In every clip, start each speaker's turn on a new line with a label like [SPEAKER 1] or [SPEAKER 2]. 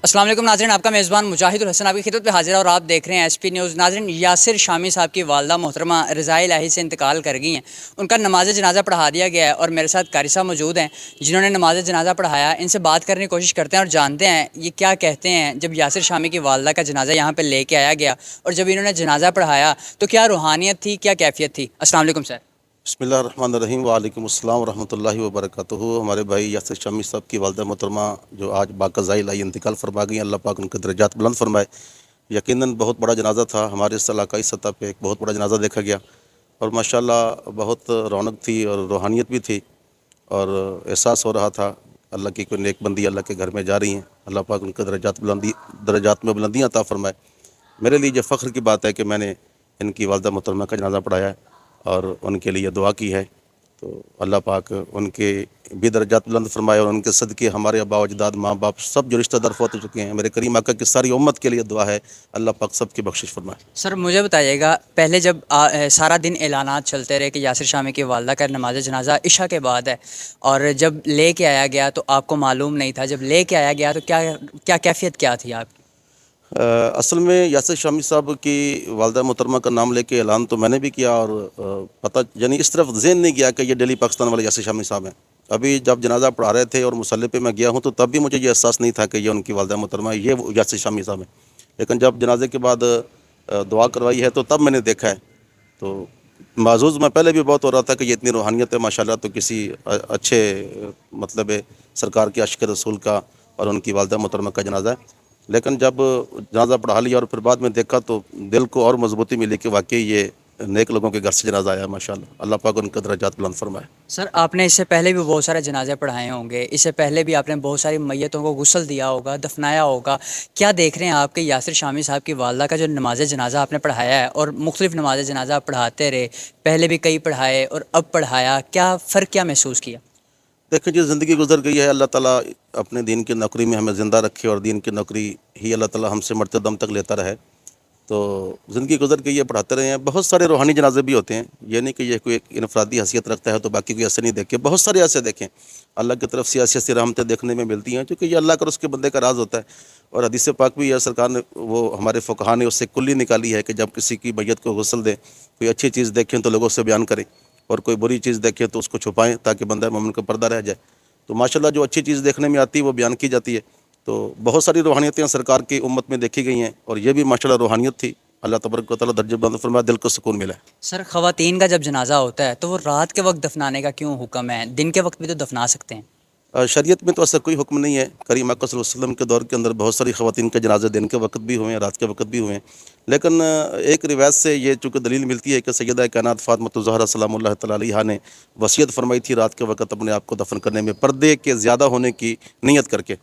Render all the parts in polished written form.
[SPEAKER 1] अस्सलाम वालेकुम नाज़रीन, आपका मेज़बान मुजाहिदुल हसन आपकी खिदमत में हाजिर है और आप देख रहे हैं एसपी न्यूज़। नाज़रीन, यासिर शामी साहब की वालदा मोहतरमा रज़ा इलाही से इंतकाल कर गई हैं। उनका नमाज जनाज़ा पढ़ा दिया गया है और मेरे साथ कारी साहब मौजूद हैं जिन्होंने नमाज जनाज़ा पढ़ाया। इनसे बात करने की कोशिश करते हैं और जानते हैं ये क्या कहते हैं जब यासिर शामी की वालदा का जनाज़ा यहाँ पर लेके आया गया और जब इन्होंने जनाज़ा पढ़ाया तो क्या रूहानियत थी, क्या कैफियत थी। अस्सलाम वालेकुम सर।
[SPEAKER 2] बिस्मिल्लाहिर्रहमानिर्रहीम वालेकुम अस्सलाम वरहमतुल्लाहि वबरकातुहू। हमारे भाई यासिर शामी साहब की वालदा मोहतरमा जो आज बाक़ज़ा इलाही इंतकाल फरमा गई, अल्लाह पाक उनके दर्जात बुलंद फरमाए। यकीनन बहुत बड़ा जनाज़ा था, हमारे इस इलाकाई सतह पे एक बहुत बड़ा जनाज़ा देखा गया और माशाअल्लाह बहुत रौनक थी और रूहानियत भी थी और एहसास हो रहा था अल्लाह की कोई नेक बंदी अल्लाह के घर में जा रही हैं। अल्लाह पाक उनके दर्जात में बुलंदियाँ अता फरमाए। मेरे लिए जो फ़ख्र की बात है कि मैंने इनकी वालदा मोहतरमा का जनाज़ा पढ़ाया है और उनके लिए दुआ की है, तो अल्लाह पाक उनके भी दर्जात बुलंद फरमाए और उनके सदक़े हमारे आबा अजदाद माँ बाप सब जो रिश्तेदार फौत हो चुके हैं, मेरे करीम आका की सारी उम्मत के लिए दुआ है, अल्लाह पाक सब की बख्शिश फरमाए।
[SPEAKER 1] सर मुझे बताइएगा, पहले जब सारा दिन ऐलानात चलते रहे कि यासिर शामी की वालदा का नमाज जनाज़ा इशा के बाद है और जब ले कर आया गया तो आपको मालूम नहीं था, जब ले कर आया गया तो क्या कैफियत क्या थी आपकी?
[SPEAKER 2] असल में यासिर शामी साहब की वालदा मोहतरमा का नाम लेके ऐलान तो मैंने भी किया और पता यानी इस तरफ ज़हन नहीं गया कि ये डेली पाकिस्तान वाले यासिर शामी साहब हैं। अभी जब जनाज़ा पढ़ा रहे थे और मुसल्ले पे मैं गया हूँ तो तब भी मुझे ये एहसास नहीं था कि ये उनकी वालदा मोहतरमा ये यासिर शामी साहब हैं। लेकिन जब जनाजे के बाद दुआ करवाई है तो तब मैंने देखा है, तो माज़ूज़ मैं पहले भी बहुत हो रहा था कि ये इतनी रूहानियत है माशाल्लाह, तो किसी अच्छे मतलब सरकार के आशिक़ रसूल का और उनकी वालदा मोहतरमा का जनाज़ा है। लेकिन जब जनाज़ा पढ़ा लिया और फिर बाद में देखा तो दिल को और मजबूती मिली कि वाकई ये नेक लोगों के घर से जनाज़ा आया माशाल्लाह। अल्लाह पाक उनका दर्जात बुलंद फरमाए।
[SPEAKER 1] सर आपने इससे पहले भी बहुत सारे जनाजे पढ़ाए होंगे, इससे पहले भी आपने बहुत सारी मैयतों को गुस्ल दिया होगा, दफनाया होगा। क्या देख रहे हैं आपके यासिर शामी साहब की वालदा का जो नमाज जनाज़ा आपने पढ़ाया है और मुख्तलिफ़ नमाज जनाज़ा आप पढ़ाते रहे, पहले भी कई पढ़ाए और अब पढ़ाया, क्या फ़र्क क्या महसूस किया?
[SPEAKER 2] देखिए जी, ज़िंदगी गुजर गई है, अल्लाह ताला अपने दीन की नौकरी में हमें ज़िंदा रखे और दीन की नौकरी ही अल्लाह ताला हमसे मरते दम तक लेता रहे। तो ज़िंदगी गुजर गई है, पढ़ाते रहे हैं। बहुत सारे रूहानी जनाजे भी होते हैं, ये नहीं कि ये कोई एक इनफरादी हैसियत रखता है तो बाकी कोई ऐसे नहीं देखे। बहुत सारे ऐसे देखें, अल्लाह की तरफ से ऐसी रहमतें देखने में मिलती हैं, क्योंकि ये अल्लाह का और उसके बंदे का राज होता है। और हदीस पाक भी है, सरकार ने वो हमारे फ़ुक़हा ने उससे कुल्ली निकाली है कि जब किसी की मैयत को गुस्ल दें, कोई अच्छी चीज़ देखें तो लोगों से बयान करें और कोई बुरी चीज़ देखें तो उसको छुपाएँ ताकि बंदा मोमिन का पर्दा रह जाए। तो माशाल्लाह जो अच्छी चीज़ देखने में आती है वो बयान की जाती है। तो बहुत सारी रूहानियतें सरकार की उम्मत में देखी गई हैं और ये भी माशाल्लाह रूहानियत थी। अल्लाह तबारक व तआला दर्जे बुलंद फरमाए, दिल को सुकून मिला है।
[SPEAKER 1] सर ख़वातीन का जब जनाज़ा होता है तो वो रात के वक्त दफनाने का क्यों हुक्म है? दिन के वक्त भी तो दफना सकते हैं।
[SPEAKER 2] शरीयत में तो ऐसा कोई हुक्म नहीं है। करीम आका सल्लल्लाहु अलैहि वसल्लम के दौर के अंदर बहुत सारी ख़वातीन के जनाजे दिन के वक्त भी हुए हैं, रात के वक्त भी हुए हैं। लेकिन एक रिवायत से ये चूँकि दलील मिलती है कि सैयदा कायनात फ़ातिमा ज़हरा सलामुल्लाह तआला अलैहा ने वसीयत फरमाई थी रात के वक्त अपने आप को दफन करने में, पर्दे के ज़्यादा होने की नीयत करके।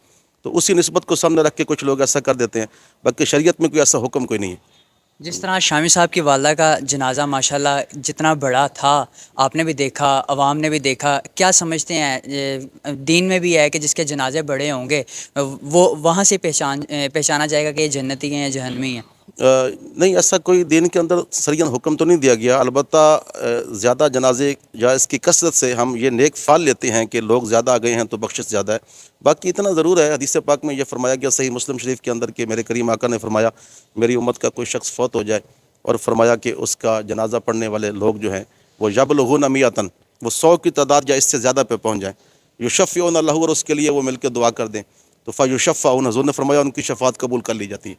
[SPEAKER 2] तो उसी निस्बत को सामने रख के कुछ लोग ऐसा कर देते हैं, बाकी शरीयत में कोई ऐसा हुक्म कोई नहीं है।
[SPEAKER 1] जिस तरह शामी साहब की वालदा का जनाज़ा माशाल्लाह जितना बड़ा था, आपने भी देखा, अवाम ने भी देखा, क्या समझते हैं दीन में भी है कि जिसके जनाजे बड़े होंगे वो वहाँ से पहचाना जाएगा कि ये जन्नती हैं या जहन्नमी हैं?
[SPEAKER 2] नहीं, ऐसा कोई दीन के अंदर सरियन हुक्म तो नहीं दिया गया। अलबत्ता ज़्यादा जनाजे या इसकी कसरत से हम ये नेक फ़ाल लेते हैं कि लोग ज़्यादा आ गए हैं तो बख्शिश ज़्यादा है। बाकी इतना ज़रूर है, हदीस पाक में ये फरमाया गया सही मुस्लिम शरीफ के अंदर कि मेरे करीम आका ने फरमाया, मेरी उम्मत का कोई शख्स फौत हो जाए और फरमाया कि उसका जनाजा पढ़ने वाले लोग जो हैं वो यबलुगून मियतन, वो 100 की तादाद या इससे ज़्यादा पे पहुँच जाएँ। युशफ़्फ़ऊन लहू, और उसके लिए वो मिलकर दुआ कर दें तो फ़युशफ़्फ़ऊन, हुज़ूर ने फरमाया उनकी शफ़ाअत कबूल कर ली जाती है।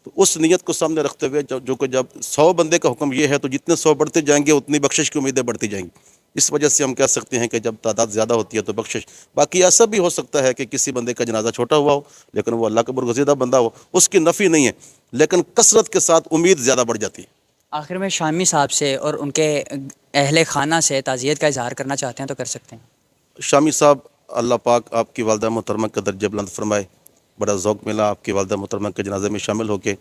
[SPEAKER 2] तो उस नीयत को सामने रखते हुए जो कि जब 100 बंदे का हुक्म ये है तो जितने 100 बढ़ते जाएंगे उतनी बख्शिश की उम्मीदें बढ़ती जाएंगी। इस वजह से हम कह सकते हैं कि जब तादाद ज़्यादा होती है तो बख्शिश। बाकी ऐसा भी हो सकता है कि किसी बंदे का जनाजा छोटा हुआ हो लेकिन वो अल्लाह का बरगुज़ीदा बंदा हो, उसकी नफ़ी नहीं है, लेकिन कसरत के साथ उम्मीद ज़्यादा बढ़ जाती है।
[SPEAKER 1] आखिर में शामी साहब से और उनके अहले खाना से ताज़ियत का इजहार करना चाहते हैं तो कर सकते हैं।
[SPEAKER 2] शामी साहब, अल्लाह पाक आपकी वालदा मोहतरमा का दर्जा बुलंद फरमाए। बड़ा ज़ौक़ मिला आपकी वालदा मोहतरमा के जनाजे में शामिल होकर।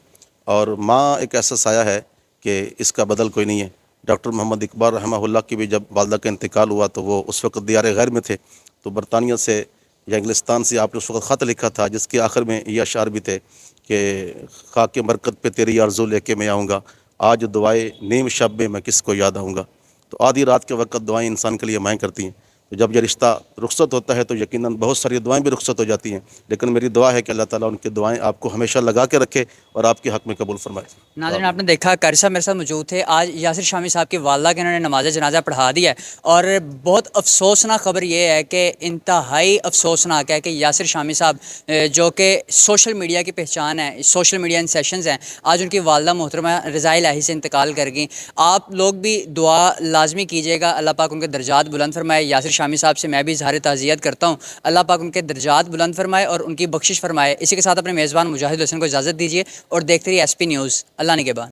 [SPEAKER 2] और माँ एक ऐसा साया है कि इसका बदल कोई नहीं है। डॉक्टर मोहम्मद इकबाल रहमहुल्लाह की भी जब वालदा का इंतकाल हुआ तो वो उस वक़्त दियार गैर में थे, तो बरतानिया से या इंग्लिस्तान से आपने उस वक़्त ख़त लिखा था जिसके आखिर में ये अशार भी थे कि खाके मरकत पे तेरी आरज़ू लेके मैं आऊँगा, आज दुआए नीम शब में मैं किसको याद आऊँगा। तो आधी रात के वक़्त दुआएं इंसान के लिए माएँ करती हैं। जब ये रिश्ता रुखसत होता है तो यकीनन बहुत सारी दुआएं भी रुखसत हो जाती हैं, लेकिन मेरी दुआ है कि अल्लाह ताला उनकी दुआएं आपको हमेशा लगा के रखे और आपके हक़ में कबूल फरमाए।
[SPEAKER 1] नाज़रीन, आपने देखा कारी साहब मेरे साथ मौजूद थे। आज यासिर शामी साहब की वालदा के उन्होंने नमाज जनाजा पढ़ा दिया है और बहुत अफसोसनाक खबर ये है कि इंतहाई अफसोसनाक है कि यासिर शामी साहब जो कि सोशल मीडिया की पहचान है, सोशल मीडिया इन सेशंस हैं, आज उनकी वालदा मोहतरमा रज़ा इलाही से इंतकाल कर गई। आप लोग भी दुआ लाजमी कीजिएगा, अल्लाह पाक उनके दर्जात बुलंद फरमाए। यासिर शामी साहब से मैं भी इज़हार ताज़ियत करता हूँ, अल्लाह पाक उनके दर्जात बुलंद फरमाए और उनकी बख्शिश फरमाए। इसी के साथ अपने मेज़बान मुजाहिद हुसैन को इजाज़त दीजिए और देखते रहिए SP न्यूज़। अल्लाह निगहबान।